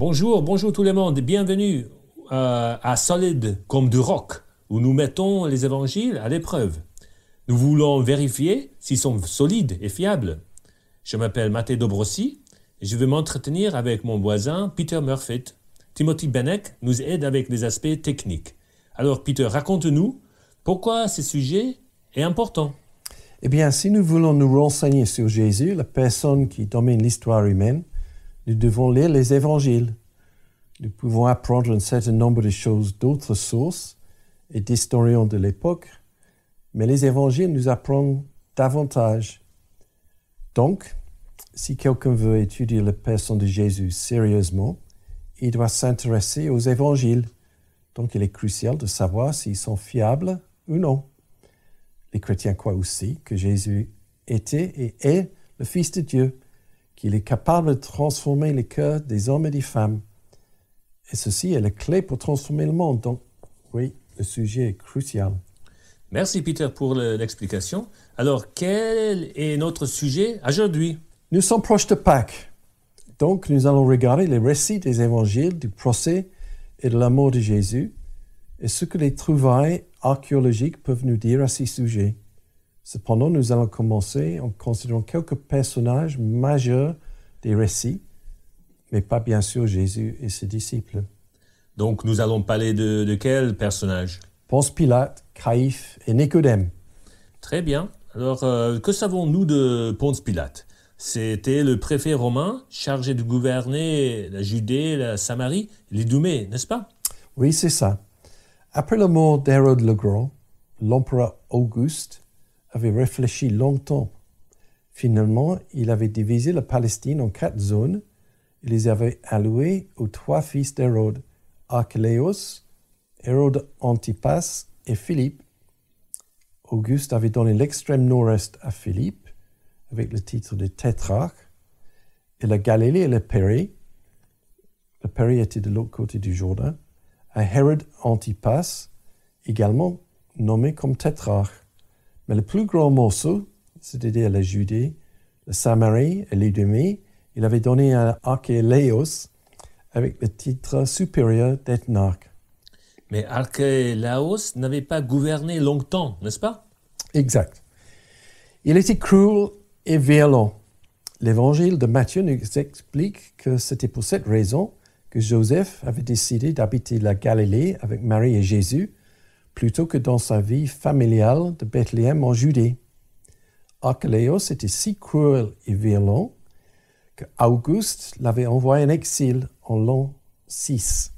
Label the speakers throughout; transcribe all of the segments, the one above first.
Speaker 1: Bonjour tout le monde, bienvenue à Solide comme du roc, où nous mettons les évangiles à l'épreuve. Nous voulons vérifier s'ils sont solides et fiables. Je m'appelle Matteo Dobrossi et je vais m'entretenir avec mon voisin Peter Murphy. Timothy Benek nous aide avec les aspects techniques. Alors Peter, raconte-nous pourquoi ce sujet est important.
Speaker 2: Eh bien, si nous voulons nous renseigner sur Jésus, la personne qui domine l'histoire humaine, nous devons lire les évangiles. Nous pouvons apprendre un certain nombre de choses d'autres sources et d'historiens de l'époque, mais les évangiles nous apprennent davantage. Donc, si quelqu'un veut étudier la personne de Jésus sérieusement, il doit s'intéresser aux évangiles. Donc, il est crucial de savoir s'ils sont fiables ou non. Les chrétiens croient aussi que Jésus était et est le Fils de Dieu, qu'il est capable de transformer les cœurs des hommes et des femmes. Et ceci est la clé pour transformer le monde. Donc, oui, le sujet est crucial.
Speaker 1: Merci Peter pour l'explication. Alors, quel est notre sujet aujourd'hui?
Speaker 2: Nous sommes proches de Pâques. Donc, nous allons regarder les récits des évangiles, du procès et de la mort de Jésus, et ce que les trouvailles archéologiques peuvent nous dire à ces sujets. Cependant, nous allons commencer en considérant quelques personnages majeurs des récits, mais pas bien sûr Jésus et ses disciples.
Speaker 1: Donc, nous allons parler de quel personnage?
Speaker 2: Ponce Pilate, Caïphe et Nicodème.
Speaker 1: Très bien. Alors, que savons-nous de Ponce Pilate? C'était le préfet romain chargé de gouverner la Judée, la Samarie, l'Idumée, n'est-ce pas?
Speaker 2: Oui, c'est ça. Après la mort d'Hérode le Grand, l'empereur Auguste avait réfléchi longtemps. Finalement, il avait divisé la Palestine en 4 zones et les avait allouées aux 3 fils d'Hérode, Archélaos, Hérode Antipas et Philippe. Auguste avait donné l'extrême nord-est à Philippe, avec le titre de tétrarque, et la Galilée et le Péri était de l'autre côté du Jourdain, à Hérode Antipas, également nommé comme tétrarque. Mais le plus grand morceau, c'est-à-dire la Judée, la Samarie et l'Idumée, il avait donné à Archélaos avec le titre supérieur d'éthnarque.
Speaker 1: Mais Archélaos n'avait pas gouverné longtemps, n'est-ce pas?
Speaker 2: Exact. Il était cruel et violent. L'évangile de Matthieu nous explique que c'était pour cette raison que Joseph avait décidé d'habiter la Galilée avec Marie et Jésus plutôt que dans sa vie familiale de Bethléem en Judée. Archélaos était si cruel et violent qu'Auguste l'avait envoyé en exil en l'an 6.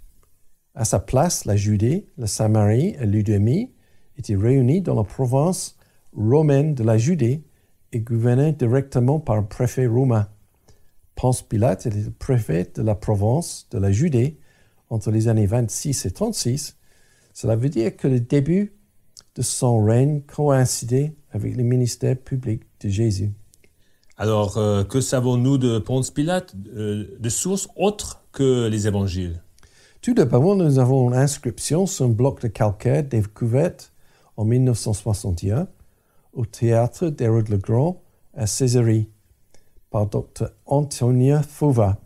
Speaker 2: À sa place, la Judée, la Samarie et l'Idumée étaient réunies dans la province romaine de la Judée et gouvernées directement par un préfet romain. Ponce Pilate était le préfet de la province de la Judée entre les années 26 et 36. Cela veut dire que le début de son règne coïncidait avec le ministère public de Jésus.
Speaker 1: Alors, que savons-nous de Ponce Pilate, de sources autres que les évangiles?
Speaker 2: Tout d'abord, nous avons une inscription sur un bloc de calcaire découverte en 1961 au théâtre d'Hérode le Grand à Césarée par Dr. Antonia Fova.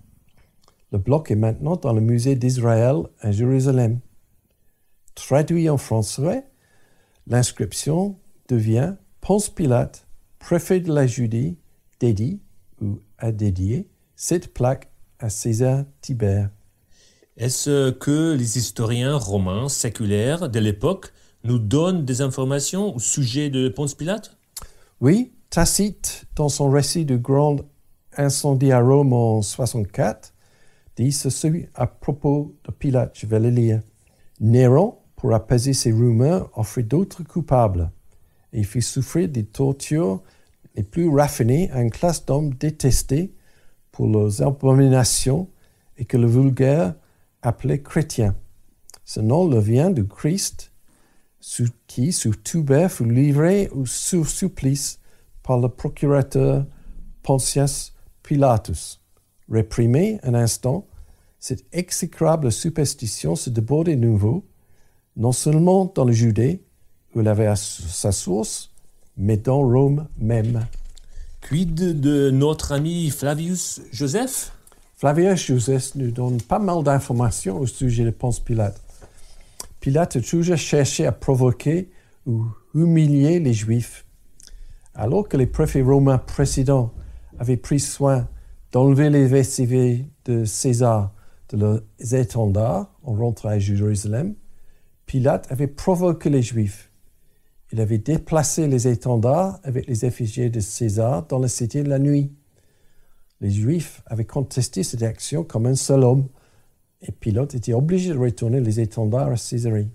Speaker 2: Le bloc est maintenant dans le musée d'Israël à Jérusalem. Traduit en français, l'inscription devient Ponce Pilate, préfet de la Judée, dédie ou a dédié cette plaque à César Tibère.
Speaker 1: Est-ce que les historiens romains séculaires de l'époque nous donnent des informations au sujet de Ponce Pilate?
Speaker 2: Oui, Tacite, dans son récit du grand incendie à Rome en 64, dit ceci à propos de Pilate, je vais le lire. Néron, pour apaiser ses rumeurs, offrit d'autres coupables et fit souffrir des tortures les plus raffinées à une classe d'hommes détestés pour leurs abominations et que le vulgaire appelait chrétiens. Ce nom leur vient du Christ, qui, sous Tibère, fut livré sous supplice par le procurateur Pontius Pilatus. Réprimé un instant, cette exécrable superstition se débordait de nouveau, non seulement dans le Judée, où elle avait sa source, mais dans Rome même.
Speaker 1: Quid de notre ami Flavius Joseph?
Speaker 2: Flavius Joseph nous donne pas mal d'informations au sujet de Ponce Pilate. Pilate a toujours cherché à provoquer ou humilier les Juifs. Alors que les préfets romains précédents avaient pris soin d'enlever les vestiges de César de leurs étendards en rentrant à Jérusalem, Pilate avait provoqué les Juifs. Il avait déplacé les étendards avec les effigies de César dans la cité de la nuit. Les Juifs avaient contesté cette action comme un seul homme, et Pilate était obligé de retourner les étendards à Césarée.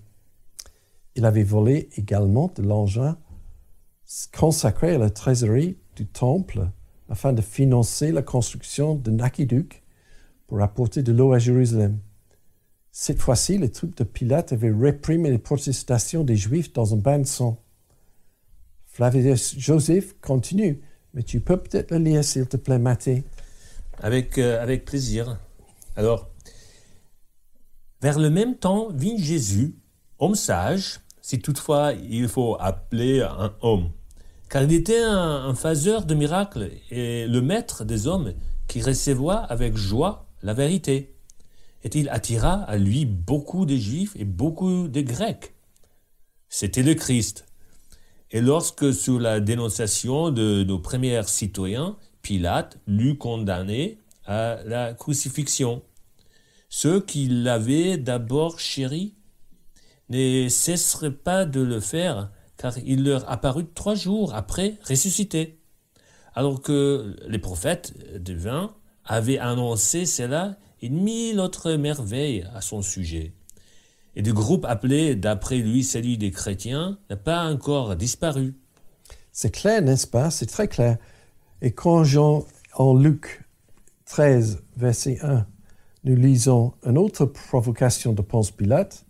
Speaker 2: Il avait volé également de l'argent consacré à la trésorerie du temple afin de financer la construction d'un aqueduc pour apporter de l'eau à Jérusalem. Cette fois-ci, les troupes de Pilate avaient réprimé les protestations des Juifs dans un bain de sang. Flavius Joseph continue, mais tu peux peut-être le lire, s'il te plaît, Mathé.
Speaker 1: Avec plaisir. Alors, vers le même temps vint Jésus, homme sage, si toutefois il faut appeler un homme, car il était un faiseur de miracles et le maître des hommes qui recevait avec joie la vérité. Et il attira à lui beaucoup de Juifs et beaucoup de Grecs. C'était le Christ. Et lorsque, sous la dénonciation de nos premiers citoyens, Pilate l'eut condamné à la crucifixion, ceux qui l'avaient d'abord chéri ne cesseraient pas de le faire, car il leur apparut 3 jours après ressuscité, alors que les prophètes divins avaient annoncé cela et 1000 autres merveilles à son sujet. Et le groupe appelé d'après lui celui des chrétiens n'a pas encore disparu.
Speaker 2: C'est clair, n'est-ce pas? C'est très clair. Et quand en Luc 13, verset 1, nous lisons une autre provocation de Ponce Pilate,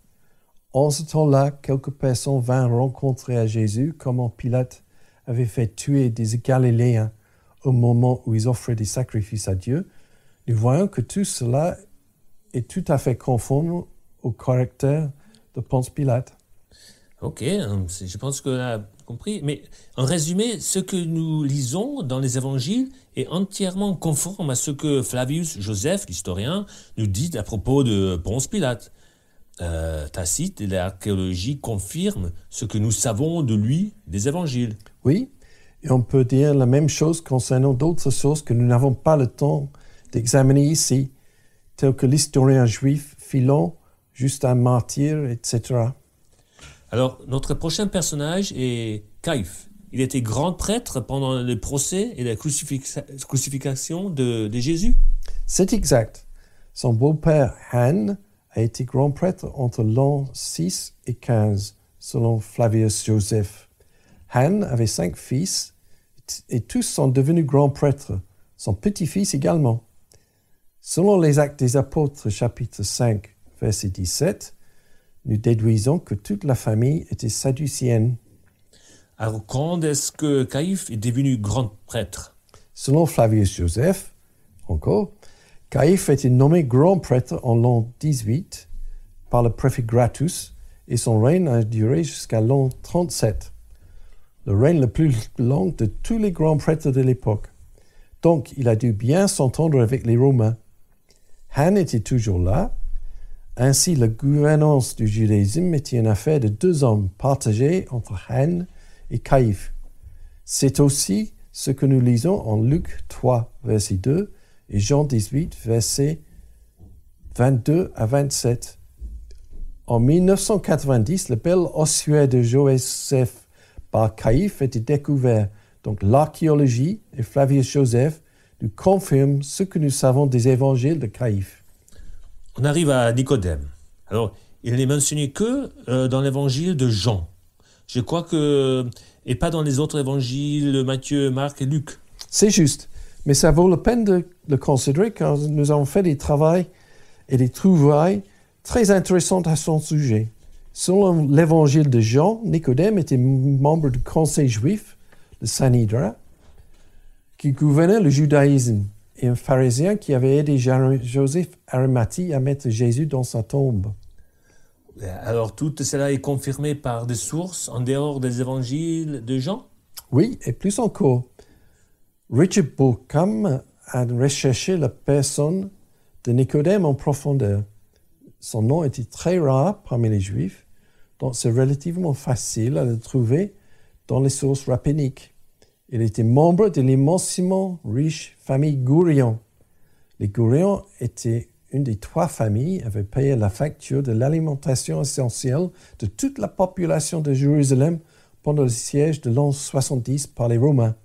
Speaker 2: en ce temps-là, quelques personnes vinrent rencontrer à Jésus comment Pilate avait fait tuer des Galiléens au moment où ils offraient des sacrifices à Dieu. Nous voyons que tout cela est tout à fait conforme au caractère de Ponce Pilate.
Speaker 1: Ok, je pense qu'on a compris. Mais en résumé, ce que nous lisons dans les évangiles est entièrement conforme à ce que Flavius Joseph, l'historien, nous dit à propos de Ponce Pilate. Tacite et l'archéologie confirment ce que nous savons de lui des évangiles.
Speaker 2: Oui, et on peut dire la même chose concernant d'autres sources que nous n'avons pas le temps d'examiner ici, telles que l'historien juif Philon, Justin Martyr, etc.
Speaker 1: Alors, notre prochain personnage est Caïphe. Il était grand prêtre pendant le procès et la crucifixion de Jésus.
Speaker 2: C'est exact. Son beau-père, Han, a été grand prêtre entre l'an 6 et 15, selon Flavius Joseph. Han avait 5 fils, et tous sont devenus grands prêtres, son petit-fils également. Selon les Actes des Apôtres, chapitre 5, verset 17, nous déduisons que toute la famille était sadducienne.
Speaker 1: Alors, quand est-ce que Caïphe est devenu grand prêtre?
Speaker 2: Selon Flavius Joseph, encore, Caïphe était nommé grand prêtre en l'an 18 par le préfet Gratus et son règne a duré jusqu'à l'an 37, le règne le plus long de tous les grands prêtres de l'époque. Donc, il a dû bien s'entendre avec les Romains. Han était toujours là. Ainsi, la gouvernance du judaïsme était une affaire de 2 hommes partagés entre Han et Caïphe. C'est aussi ce que nous lisons en Luc 3, verset 2, et Jean 18, versets 22 à 27. En 1990, le bel ossuaire de Joseph par Caïphe était découvert. Donc l'archéologie et Flavius Joseph nous confirment ce que nous savons des évangiles de Caïphe.
Speaker 1: On arrive à Nicodème. Alors, il n'est mentionné que dans l'évangile de Jean. Je crois que... et pas dans les autres évangiles, Matthieu, Marc et Luc.
Speaker 2: C'est juste. Mais ça vaut la peine de le considérer car nous avons fait des travaux et des trouvailles très intéressantes à son sujet. Selon l'évangile de Jean, Nicodème était membre du conseil juif, le Sanhédrin, qui gouvernait le judaïsme, et un pharisien qui avait aidé Joseph Arimathie à mettre Jésus dans sa tombe.
Speaker 1: Alors tout cela est confirmé par des sources en dehors des évangiles de Jean?
Speaker 2: Oui, et plus encore. Richard Bauckham a recherché la personne de Nicodème en profondeur. Son nom était très rare parmi les Juifs, donc c'est relativement facile à le trouver dans les sources rabbiniques. Il était membre de l'immensément riche famille Gourion. Les Gourions étaient une des 3 familles qui avaient payé la facture de l'alimentation essentielle de toute la population de Jérusalem pendant le siège de l'an 70 par les Romains.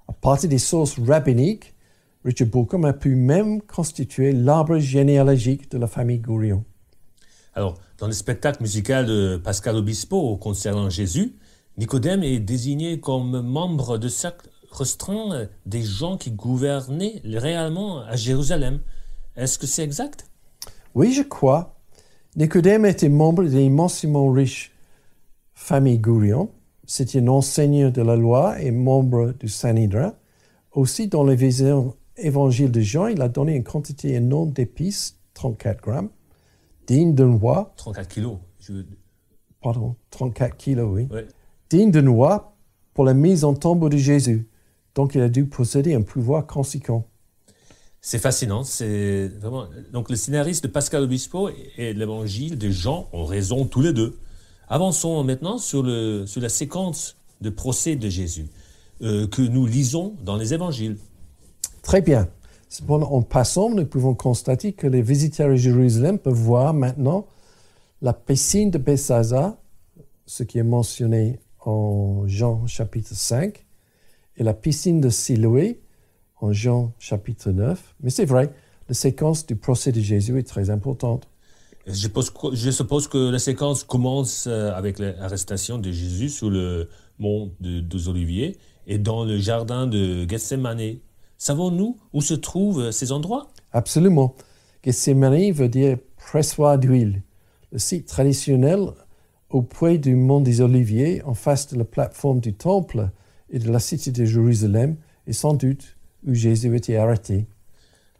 Speaker 2: À partir des sources rabbiniques, Richard Bauckham a pu même constituer l'arbre généalogique de la famille Gourion.
Speaker 1: Alors, dans le spectacle musical de Pascal Obispo concernant Jésus, Nicodème est désigné comme membre de cercle restreint des gens qui gouvernaient réellement à Jérusalem. Est-ce que c'est exact?
Speaker 2: Oui, je crois. Nicodème était membre de l'immensément riche famille Gourion. C'était un enseignant de la loi et membre du Sanhédrin. Aussi, dans les évangiles de Jean, il a donné une quantité énorme d'épices, 34 grammes, digne d'un roi.
Speaker 1: 34 kilos.
Speaker 2: Pardon, 34 kilos, oui.
Speaker 1: Ouais.
Speaker 2: Digne d'un roi pour la mise en tombeau de Jésus. Donc, il a dû posséder un pouvoir conséquent.
Speaker 1: C'est fascinant. C'est vraiment... Donc, le scénariste de Pascal Obispo et l'évangile de Jean ont raison tous les deux. Avançons maintenant sur la séquence de procès de Jésus que nous lisons dans les évangiles.
Speaker 2: Très bien. Cependant, en passant, nous pouvons constater que les visiteurs à Jérusalem peuvent voir maintenant la piscine de Bethsaïda, ce qui est mentionné en Jean chapitre 5, et la piscine de Siloé en Jean chapitre 9. Mais c'est vrai, la séquence du procès de Jésus est très importante.
Speaker 1: Je suppose que la séquence commence avec l'arrestation de Jésus sur le mont des Oliviers et dans le jardin de Gethsémani. Savons-nous où se trouvent ces endroits?
Speaker 2: Absolument. Gethsémani veut dire pressoir d'huile. Le site traditionnel au pied du mont des Oliviers, en face de la plateforme du temple et de la cité de Jérusalem, est sans doute où Jésus était arrêté.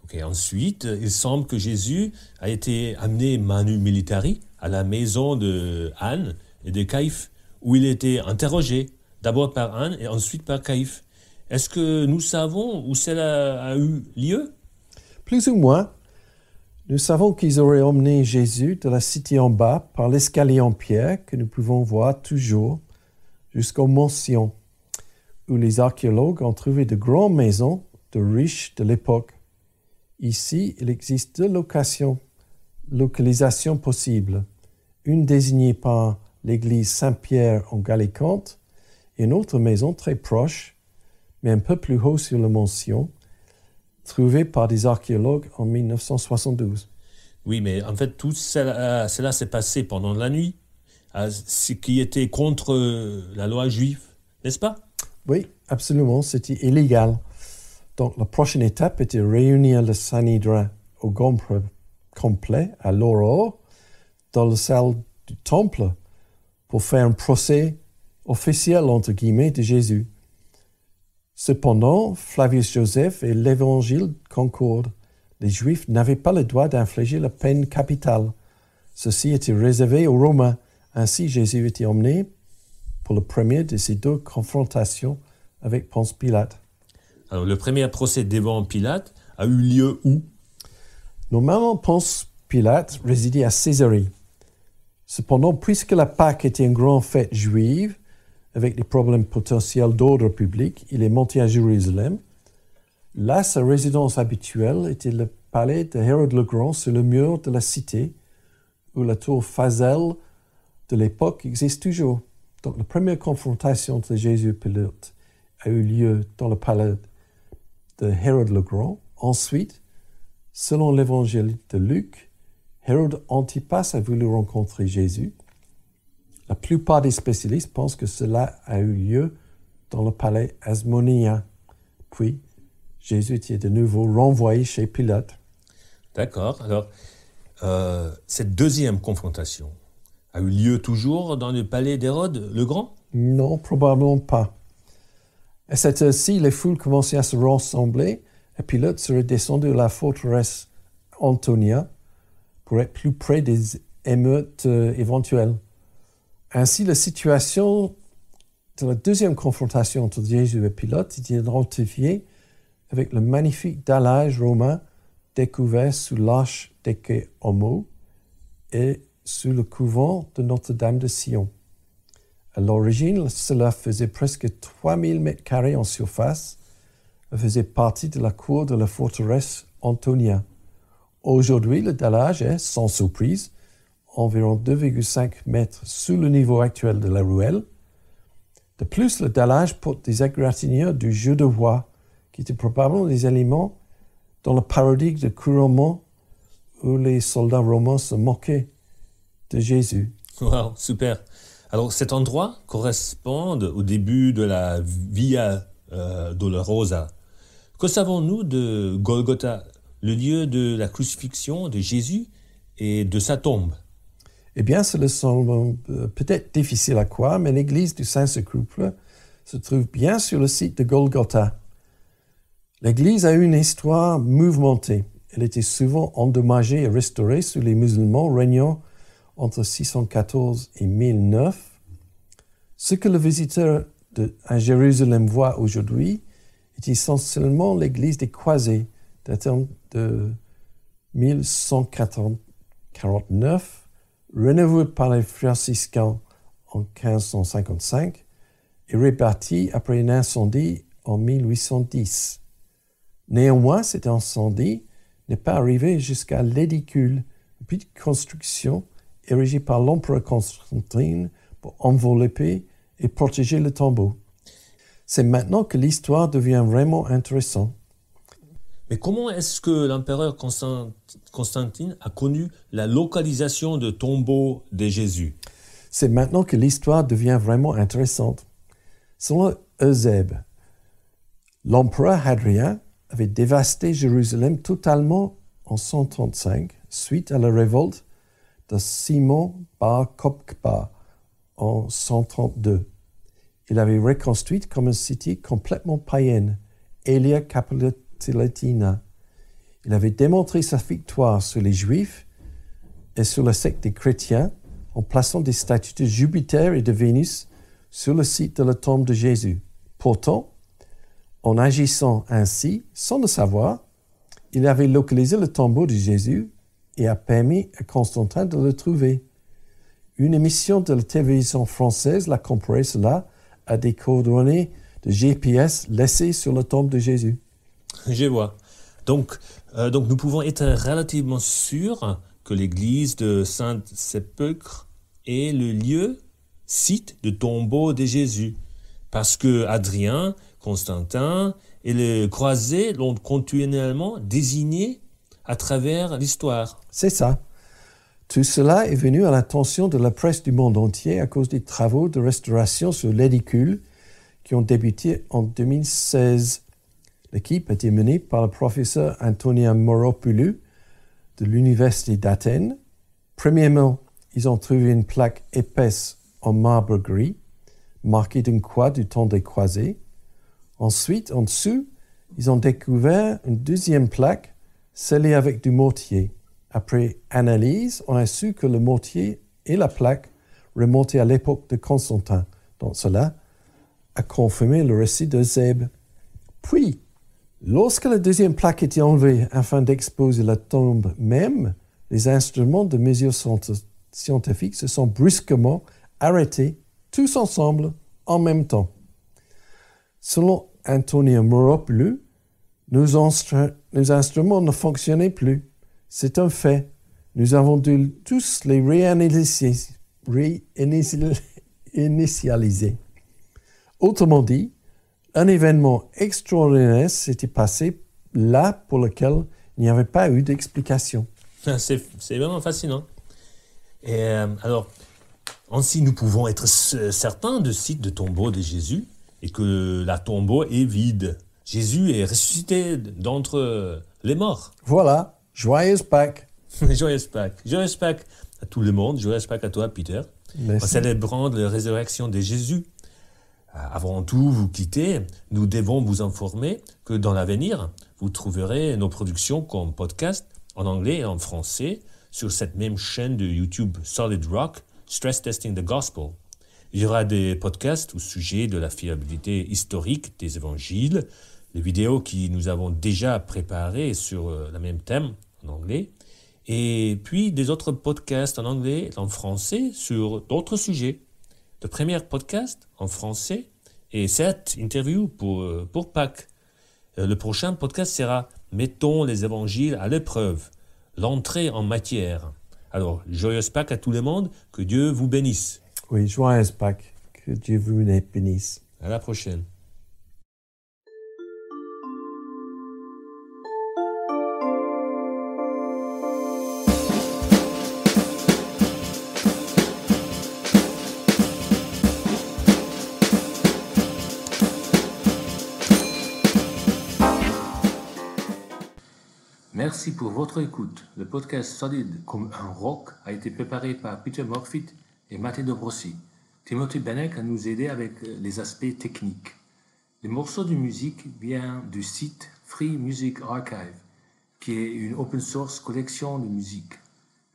Speaker 1: Okay, ensuite, il semble que Jésus a été amené manu militari à la maison de Anne et de Caïphe, où il était interrogé, d'abord par Anne et ensuite par Caïphe. Est-ce que nous savons où cela a eu lieu?
Speaker 2: Plus ou moins. Nous savons qu'ils auraient emmené Jésus de la cité en bas par l'escalier en pierre que nous pouvons voir toujours jusqu'au mont Sion, où les archéologues ont trouvé de grandes maisons de riches de l'époque. Ici, il existe 2 localisations possibles. Une désignée par l'église Saint-Pierre en Gallicante et une autre maison très proche, mais un peu plus haut sur le mont Sion, trouvée par des archéologues en 1972.
Speaker 1: Oui, mais en fait, tout cela s'est passé pendant la nuit, ce qui était contre la loi juive, n'est-ce pas?
Speaker 2: Oui, absolument, c'était illégal. Donc, la prochaine étape était réunir le Sanhédrin au complet à l'aurore dans la salle du temple pour faire un procès officiel, entre guillemets, de Jésus. Cependant, Flavius Joseph et l'Évangile concordent. Les Juifs n'avaient pas le droit d'infliger la peine capitale. Ceci était réservé aux Romains. Ainsi, Jésus était emmené pour le premier de ces 2 confrontations avec Ponce Pilate.
Speaker 1: Alors, le premier procès devant Pilate a eu lieu où?
Speaker 2: Normalement, Ponce Pilate résidait à Césarée. Cependant, puisque la Pâque était une grande fête juive, avec des problèmes potentiels d'ordre public, il est monté à Jérusalem. Là, sa résidence habituelle était le palais de Hérode le Grand sur le mur de la cité, où la tour Phasaël de l'époque existe toujours. Donc, la première confrontation entre Jésus et Pilate a eu lieu dans le palais de Hérode le Grand. Ensuite, selon l'évangile de Luc, Hérode Antipas a voulu rencontrer Jésus. La plupart des spécialistes pensent que cela a eu lieu dans le palais hasmonien. Puis, Jésus était de nouveau renvoyé chez Pilate.
Speaker 1: D'accord. Alors, cette deuxième confrontation a eu lieu toujours dans le palais d'Hérode le Grand?
Speaker 2: Non, probablement pas. À cette heure-ci, les foules commençaient à se rassembler et Pilate serait descendu à la forteresse Antonia pour être plus près des émeutes éventuelles. Ainsi, la situation de la deuxième confrontation entre Jésus et Pilate était identifiée avec le magnifique dallage romain découvert sous l'arche d'Ecce Homo et sous le couvent de Notre-Dame de Sion. À l'origine, cela faisait presque 3000 mètres carrés en surface et faisait partie de la cour de la forteresse Antonia. Aujourd'hui, le dallage est, sans surprise, environ 2,5 mètres sous le niveau actuel de la ruelle. De plus, le dallage porte des égratignures du jeu de roi, qui étaient probablement des éléments dans la parodie de couronnement où les soldats romains se moquaient de Jésus.
Speaker 1: Wow, super. Alors cet endroit correspond au début de la Via Dolorosa. Que savons-nous de Golgotha, le lieu de la crucifixion de Jésus et de sa tombe?
Speaker 2: Eh bien, cela semble peut-être difficile à croire, mais l'église du Saint-Sépulcre se trouve bien sur le site de Golgotha. L'église a eu une histoire mouvementée. Elle était souvent endommagée et restaurée sous les musulmans régnant entre 614 et 1009. Ce que le visiteur à Jérusalem voit aujourd'hui est essentiellement l'église des Croisés, datant de 1149, rénovée par les franciscains en 1555 et rebâtie après un incendie en 1810. Néanmoins, cet incendie n'est pas arrivé jusqu'à l'édicule, une petite construction érigée par l'empereur Constantine pour envelopper et protéger le tombeau. C'est maintenant que l'histoire devient vraiment intéressante.
Speaker 1: Mais comment est-ce que l'empereur Constantine a connu la localisation de tombeau de Jésus?
Speaker 2: C'est maintenant que l'histoire devient vraiment intéressante. Selon Eusèbe, l'empereur Hadrien avait dévasté Jérusalem totalement en 135 suite à la révolte de Simon Bar Kokhba en 132. Il avait reconstruit comme une cité complètement païenne, Aelia Capitolina. Il avait démontré sa victoire sur les Juifs et sur la secte des chrétiens en plaçant des statues de Jupiter et de Vénus sur le site de la tombe de Jésus. Pourtant, en agissant ainsi, sans le savoir, il avait localisé le tombeau de Jésus et a permis à Constantin de le trouver. Une émission de la télévision française l'a comparé cela à des coordonnées de GPS laissées sur la tombe de Jésus.
Speaker 1: Je vois. Donc nous pouvons être relativement sûrs que l'église de Saint-Sépulcre est le lieu, site de tombeau de Jésus. Parce que Hadrien, Constantin et les croisés l'ont continuellement désigné à travers l'histoire.
Speaker 2: C'est ça. Tout cela est venu à l'attention de la presse du monde entier à cause des travaux de restauration sur l'édicule qui ont débuté en 2016. L'équipe a été menée par le professeur Antonia Moropoulou de l'Université d'Athènes. Premièrement, ils ont trouvé une plaque épaisse en marbre gris, marquée d'une croix du temps des croisés. Ensuite, en dessous, ils ont découvert une deuxième plaque scellée avec du mortier. Après analyse, on a su que le mortier et la plaque remontaient à l'époque de Constantin. Donc cela a confirmé le récit d'Eusèbe. Puis, lorsque la deuxième plaque était enlevée afin d'exposer la tombe même, les instruments de mesure scientifiques se sont brusquement arrêtés, tous ensemble, en même temps. Selon Antonia Moropoulou, nos instruments ne fonctionnaient plus. C'est un fait. Nous avons dû tous les réinitialiser. Autrement dit, un événement extraordinaire s'était passé là pour lequel il n'y avait pas eu d'explication.
Speaker 1: C'est vraiment fascinant. Et alors, ainsi nous pouvons être certains du site de tombeau de Jésus et que la tombeau est vide. Jésus est ressuscité d'entre les morts.
Speaker 2: Voilà. Joyeuse Pâques.
Speaker 1: Joyeuse Pâques. Joyeuse Pâques à tout le monde. Joyeuse Pâques à toi, Peter.
Speaker 2: Merci.
Speaker 1: En célébrant la résurrection de Jésus. Avant tout vous quitter, nous devons vous informer que dans l'avenir, vous trouverez nos productions comme podcast en anglais et en français sur cette même chaîne de YouTube Solid Rock, Stress Testing the Gospel. Il y aura des podcasts au sujet de la fiabilité historique des évangiles, les vidéos que nous avons déjà préparées sur le même thème en anglais, et puis des autres podcasts en anglais et en français sur d'autres sujets. Le premier podcast en français et cette interview pour Pâques. Le prochain podcast sera « Mettons les évangiles à l'épreuve », l'entrée en matière. Alors, joyeuse Pâques à tout le monde, que Dieu vous bénisse.
Speaker 2: Oui, joyeuse Pâques, que Dieu vous bénisse.
Speaker 1: À la prochaine. Merci pour votre écoute. Le podcast Solide comme un roc a été préparé par Peter Morfitt et Matteo De Rossi. Timothy Benek a nous aidé avec les aspects techniques. Les morceaux de musique viennent du site Free Music Archive, qui est une open source collection de musique.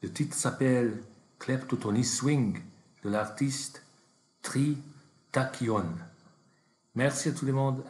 Speaker 1: Le titre s'appelle Kleptotony Swing de l'artiste Tri Takion. Merci à tout le monde.